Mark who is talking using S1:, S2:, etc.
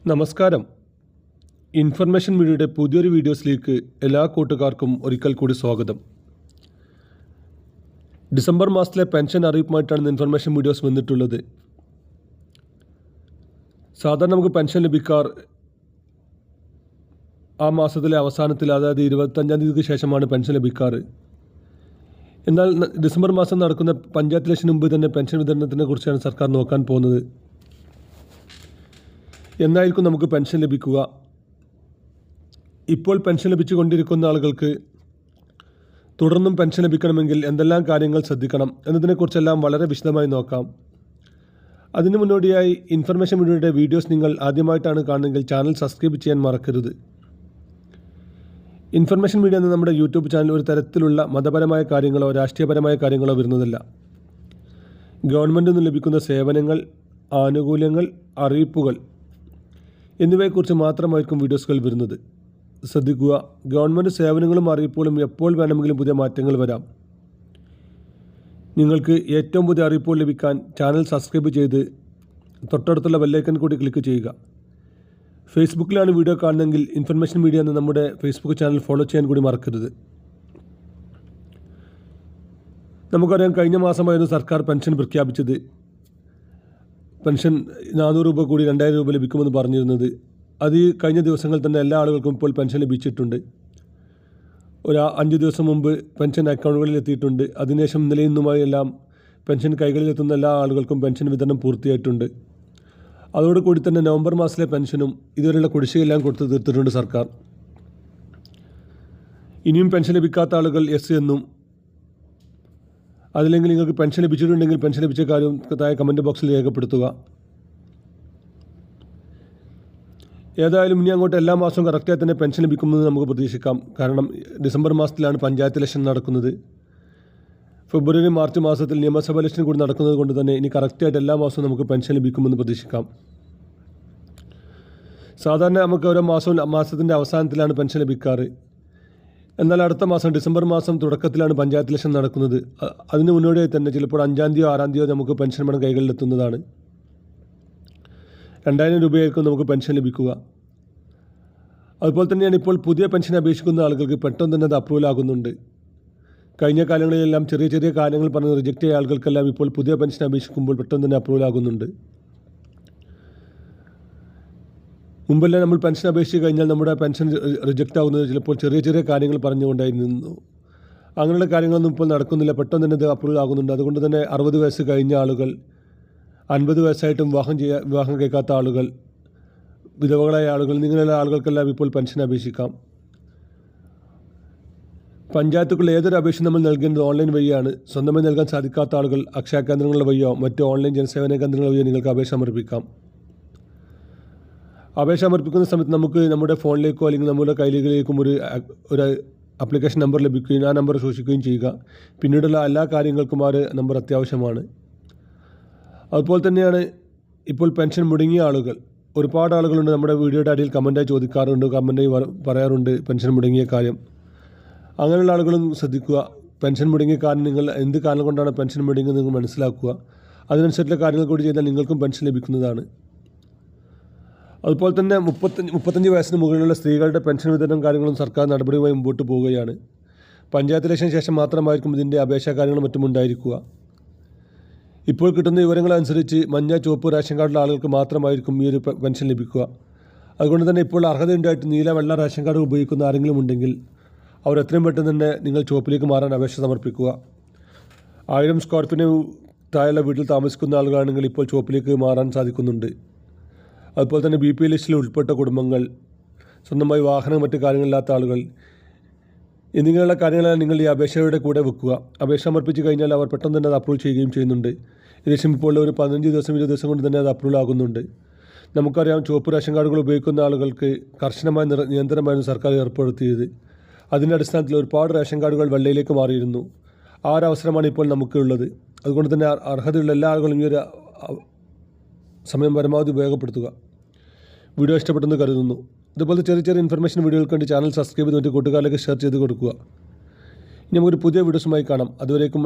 S1: നമസ്കാരം. ഇൻഫർമേഷൻ മീഡിയയുടെ പുതിയൊരു വീഡിയോസിലേക്ക് എല്ലാ കൂട്ടുകാർക്കും ഒരിക്കൽ കൂടി സ്വാഗതം. ഡിസംബർ മാസത്തിലെ പെൻഷൻ അറിയിപ്പുമായിട്ടാണ് ഇൻഫർമേഷൻ വീഡിയോസ് വന്നിട്ടുള്ളത്. സാധാരണ നമുക്ക് പെൻഷൻ ലഭിക്കാറ് ആ മാസത്തിലെ അവസാനത്തിൽ, അതായത് 25-ാം തീയതിക്ക് ശേഷമാണ് പെൻഷൻ ലഭിക്കാറ്. എന്നാൽ ഡിസംബർ മാസം നടക്കുന്ന പഞ്ചായത്ത് ഇലക്ഷന് മുമ്പ് തന്നെ പെൻഷൻ വിതരണത്തിനെ കുറിച്ചാണ് സർക്കാർ നോക്കാൻ പോകുന്നത്. എന്നായിരിക്കും നമുക്ക് പെൻഷൻ ലഭിക്കുക? ഇപ്പോൾ പെൻഷൻ ലഭിച്ചുകൊണ്ടിരിക്കുന്ന ആളുകൾക്ക് തുടർന്നും പെൻഷൻ ലഭിക്കണമെങ്കിൽ എന്തെല്ലാം കാര്യങ്ങൾ ശ്രദ്ധിക്കണം എന്നതിനെക്കുറിച്ചെല്ലാം വളരെ വിശദമായി നോക്കാം. അതിനു മുന്നോടിയായി ഇൻഫർമേഷൻ മീഡിയയുടെ വീഡിയോസ് നിങ്ങൾ ആദ്യമായിട്ടാണ് കാണുന്നതെങ്കിൽ ചാനൽ സബ്സ്ക്രൈബ് ചെയ്യാൻ മറക്കരുത്. ഇൻഫർമേഷൻ മീഡിയ എന്ന നമ്മുടെ യൂട്യൂബ് ചാനൽ ഒരു തരത്തിലുള്ള മതപരമായ കാര്യങ്ങളോ രാഷ്ട്രീയപരമായ കാര്യങ്ങളോ വരുന്നതല്ല. ഗവൺമെൻറ്റിൽ നിന്ന് ലഭിക്കുന്ന സേവനങ്ങൾ, ആനുകൂല്യങ്ങൾ, അറിയിപ്പുകൾ എന്നിവയെക്കുറിച്ച് മാത്രമായിരിക്കും വീഡിയോസുകൾ വരുന്നത്. ശ്രദ്ധിക്കുക, ഗവൺമെൻറ് സേവനങ്ങളും അറിയിപ്പുകളും എപ്പോൾ വേണമെങ്കിലും പുതിയ മാറ്റങ്ങൾ വരാം. നിങ്ങൾക്ക് ഏറ്റവും പുതിയ അറിയിപ്പുകൾ ലഭിക്കാൻ ചാനൽ സബ്സ്ക്രൈബ് ചെയ്ത് തൊട്ടടുത്തുള്ള ബെല്ലൈക്കൺ കൂടി ക്ലിക്ക് ചെയ്യുക. ഫേസ്ബുക്കിലാണ് വീഡിയോ കാണുന്നതെങ്കിൽ ഇൻഫർമേഷൻ മീഡിയ എന്ന നമ്മുടെ ഫേസ്ബുക്ക് ചാനൽ ഫോളോ ചെയ്യാൻ കൂടി മറക്കരുത്. നമുക്കറിയാം, കഴിഞ്ഞ മാസമായിരുന്നു സർക്കാർ പെൻഷൻ പ്രഖ്യാപിച്ചത്. പെൻഷൻ 400 രൂപ കൂടി 2000 രൂപ ലഭിക്കുമെന്ന് പറഞ്ഞിരുന്നത്. അത് ഈ കഴിഞ്ഞ ദിവസങ്ങളിൽ തന്നെ എല്ലാ ആളുകൾക്കും ഇപ്പോൾ പെൻഷൻ ലഭിച്ചിട്ടുണ്ട്. ഒരു 5 ദിവസം മുമ്പ് പെൻഷൻ അക്കൗണ്ടുകളിൽ എത്തിയിട്ടുണ്ട്. അതിനുശേഷം ഇന്നലെയും ഇന്നുമായി എല്ലാം പെൻഷൻ കൈകളിലെത്തുന്ന എല്ലാ ആളുകൾക്കും പെൻഷൻ വിതരണം പൂർത്തിയായിട്ടുണ്ട്. അതോടുകൂടി തന്നെ നവംബർ മാസത്തിലെ പെൻഷനും ഇതുവരെയുള്ള കുടിശ്ശികയെല്ലാം കൊടുത്തു തീർത്തിട്ടുണ്ട് സർക്കാർ. ഇനിയും പെൻഷൻ ലഭിക്കാത്ത ആളുകൾ എസ് എന്നും, അതില്ലെങ്കിൽ നിങ്ങൾക്ക് പെൻഷൻ ലഭിച്ചിട്ടുണ്ടെങ്കിൽ പെൻഷൻ ലഭിച്ച കാര്യം താഴെ കമൻറ്റ് ബോക്സിൽ രേഖപ്പെടുത്തുക. ഏതായാലും ഇനി അങ്ങോട്ട് എല്ലാ മാസവും കറക്റ്റായി തന്നെ പെൻഷൻ ലഭിക്കുമെന്ന് നമുക്ക് പ്രതീക്ഷിക്കാം. കാരണം ഡിസംബർ മാസത്തിലാണ് പഞ്ചായത്ത് ഇലക്ഷൻ നടക്കുന്നത്. ഫെബ്രുവരി മാർച്ച് മാസത്തിൽ നിയമസഭാ ഇലക്ഷൻ കൂടി നടക്കുന്നത് കൊണ്ട് തന്നെ ഇനി കറക്റ്റായിട്ട് എല്ലാ മാസവും നമുക്ക് പെൻഷൻ ലഭിക്കുമെന്ന് പ്രതീക്ഷിക്കാം. സാധാരണ നമുക്ക് ഓരോ മാസത്തിൻ്റെ അവസാനത്തിലാണ് പെൻഷൻ ലഭിക്കാറ്. എന്നാൽ അടുത്ത മാസം ഡിസംബർ മാസം തുടക്കത്തിലാണ് പഞ്ചായത്ത് ഇലക്ഷൻ നടക്കുന്നത്. അതിന് മുന്നോടിയായി തന്നെ ചിലപ്പോൾ 5-ാം തീയതിയോ 6-ാം തീയതിയോ നമുക്ക് പെൻഷൻ പണം കൈകളിലെത്തുന്നതാണ്. 2000 രൂപയായിരിക്കും നമുക്ക് പെൻഷൻ ലഭിക്കുക. അതുപോലെ തന്നെയാണ് ഇപ്പോൾ പുതിയ പെൻഷൻ അപേക്ഷിക്കുന്ന ആളുകൾക്ക് പെട്ടെന്ന് തന്നെ അത് അപ്രൂവൽ ആകുന്നുണ്ട്. കഴിഞ്ഞ കാലങ്ങളിലെല്ലാം ചെറിയ ചെറിയ കാര്യങ്ങൾ പറഞ്ഞ് റിജക്റ്റ് ചെയ്ത ആളുകൾക്കെല്ലാം ഇപ്പോൾ പുതിയ പെൻഷൻ അപേക്ഷിക്കുമ്പോൾ പെട്ടെന്ന് തന്നെ അപ്രൂവൽ ആകുന്നുണ്ട്. മുമ്പെല്ലാം നമ്മൾ പെൻഷൻ അപേക്ഷിച്ച് കഴിഞ്ഞാൽ നമ്മുടെ പെൻഷൻ റിജക്റ്റ് ആകുന്നത് ചിലപ്പോൾ ചെറിയ ചെറിയ കാര്യങ്ങൾ പറഞ്ഞുകൊണ്ടായിരുന്നു. അങ്ങനെയുള്ള കാര്യങ്ങളൊന്നും ഇപ്പോൾ നടക്കുന്നില്ല. പെട്ടെന്ന് തന്നെ ഇത് അപ്രൂവൽ ആകുന്നുണ്ട്. അതുകൊണ്ട് തന്നെ 60 വയസ്സ് കഴിഞ്ഞ ആളുകൾ, 50 വയസ്സായിട്ടും വിവാഹം കഴിക്കാത്ത ആളുകൾ, വിധവകളായ ആളുകൾ, ഇങ്ങനെയുള്ള ആളുകൾക്കെല്ലാം ഇപ്പോൾ പെൻഷൻ അപേക്ഷിക്കാം. പഞ്ചായത്തുകളിൽ ഏതൊരു അപേക്ഷ നമ്മൾ നൽകേണ്ടത് ഓൺലൈൻ വഴിയാണ്. സ്വന്തമായി നൽകാൻ സാധിക്കാത്ത ആളുകൾ അക്ഷയ കേന്ദ്രങ്ങൾ വഴിയോ മറ്റു ഓൺലൈൻ ജനസേവന കേന്ദ്രങ്ങൾ വഴിയോ നിങ്ങൾക്ക് അപേക്ഷ സമർപ്പിക്കാം. അപേക്ഷ സമർപ്പിക്കുന്ന സമയത്ത് നമുക്ക് നമ്മുടെ ഫോണിലേക്കോ അല്ലെങ്കിൽ നമ്മുടെ കയ്യിലേക്കും ഒരു ആപ്ലിക്കേഷൻ നമ്പർ ലഭിക്കുകയും ആ നമ്പർ സൂക്ഷിക്കുകയും ചെയ്യുക. പിന്നീടുള്ള എല്ലാ കാര്യങ്ങൾക്കും ആ നമ്പർ അത്യാവശ്യമാണ്. അതുപോലെ തന്നെയാണ് ഇപ്പോൾ പെൻഷൻ മുടങ്ങിയ ആളുകൾ, ഒരുപാട് ആളുകളുണ്ട് നമ്മുടെ വീഡിയോയുടെ അടിയിൽ കമൻറ്റായി ചോദിക്കാറുണ്ട്, കമൻറ്റായി പറയാറുണ്ട് പെൻഷൻ മുടങ്ങിയ കാര്യം. അങ്ങനെയുള്ള ആളുകളും ശ്രദ്ധിക്കുക. പെൻഷൻ മുടങ്ങിയ കാര്യം, നിങ്ങൾ എന്ത് കാരണം കൊണ്ടാണ് പെൻഷൻ മുടങ്ങിയത് നിങ്ങൾ മനസ്സിലാക്കുക. അതിനനുസരിച്ചുള്ള കാര്യങ്ങൾ കൂടി ചെയ്താൽ നിങ്ങൾക്കും പെൻഷൻ ലഭിക്കുന്നതാണ്. അതുപോലെ തന്നെ 35 വയസ്സിന് മുകളിലുള്ള സ്ത്രീകളുടെ പെൻഷൻ വിതരണം കാര്യങ്ങളും സർക്കാർ നടപടിയുമായി മുമ്പോട്ട് പോവുകയാണ്. പഞ്ചായത്ത് ഇലക്ഷന് ശേഷം മാത്രമായിരിക്കും ഇതിൻ്റെ അപേക്ഷാ കാര്യങ്ങളും മറ്റും ഉണ്ടായിരിക്കുക. ഇപ്പോൾ കിട്ടുന്ന വിവരങ്ങളനുസരിച്ച് മഞ്ഞ, ചുവപ്പ് റേഷൻ കാർഡുള്ള ആളുകൾക്ക് മാത്രമായിരിക്കും ഈ ഒരു പെൻഷൻ ലഭിക്കുക. അതുകൊണ്ട് തന്നെ ഇപ്പോൾ അർഹതയുണ്ടായിട്ട് നീല, വെള്ള റേഷൻ കാർഡ് ഉപയോഗിക്കുന്ന ആരെങ്കിലും ഉണ്ടെങ്കിൽ അവർ എത്രയും പെട്ടെന്ന് തന്നെ നിങ്ങൾ ചുവപ്പിലേക്ക് മാറാൻ അപേക്ഷ സമർപ്പിക്കുക. 1000 സ്ക്വയർ ഫീറ്റിന് താഴെയുള്ള വീട്ടിൽ താമസിക്കുന്ന ആളുകളാണെങ്കിൽ ഇപ്പോൾ ചുവപ്പിലേക്ക് മാറാൻ സാധിക്കുന്നുണ്ട്. അതുപോലെ തന്നെ BPL ലിസ്റ്റിൽ ഉൾപ്പെട്ട കുടുംബങ്ങൾ, സ്വന്തമായി വാഹനം മറ്റു കാര്യങ്ങളില്ലാത്ത ആളുകൾ, എന്നിങ്ങനെയുള്ള കാര്യങ്ങളെല്ലാം നിങ്ങൾ ഈ അപേക്ഷയുടെ കൂടെ വെക്കുക. അപേക്ഷ സമർപ്പിച്ച് കഴിഞ്ഞാൽ അവർ പെട്ടെന്ന് തന്നെ അത് അപ്രൂവ് ചെയ്യുകയും ചെയ്യുന്നുണ്ട്. ഏകദേശം ഇപ്പോൾ ഒരു 15 ദിവസം 20 ദിവസം കൊണ്ട് തന്നെ അത് അപ്രൂവൽ ആകുന്നുണ്ട്. നമുക്കറിയാം, ചുവപ്പ് റേഷൻ കാർഡുകൾ ഉപയോഗിക്കുന്ന ആളുകൾക്ക് കർശനമായ നിയന്ത്രണമായിരുന്നു സർക്കാർ ഏർപ്പെടുത്തിയത്. അതിൻ്റെ അടിസ്ഥാനത്തിൽ ഒരുപാട് റേഷൻ കാർഡുകൾ വെള്ളയിലേക്ക് മാറിയിരുന്നു. ആ ഒരു അവസരമാണ് ഇപ്പോൾ നമുക്കുള്ളത്. അതുകൊണ്ട് തന്നെ അർഹതയുള്ള എല്ലാ ആളുകളും ഈ ഒരു സമയം പരമാവധി ഉപയോഗപ്പെടുത്തുക. വീഡിയോ ഇഷ്ടപ്പെട്ടെന്ന് കരുതുന്നു. ഇതുപോലത്തെ ചെറിയ ചെറിയ ഇൻഫർമേഷൻ വീഡിയോകൾക്ക് വേണ്ടി ചാനൽ സബ്സ്ക്രൈബ് ചെയ്ത് കൂട്ടുകാരിലേക്ക് ഷെയർ ചെയ്ത് കൊടുക്കുക. ഇനി നമുക്കൊരു പുതിയ വീഡിയോസുമായി കാണാം. അതുവരേക്കും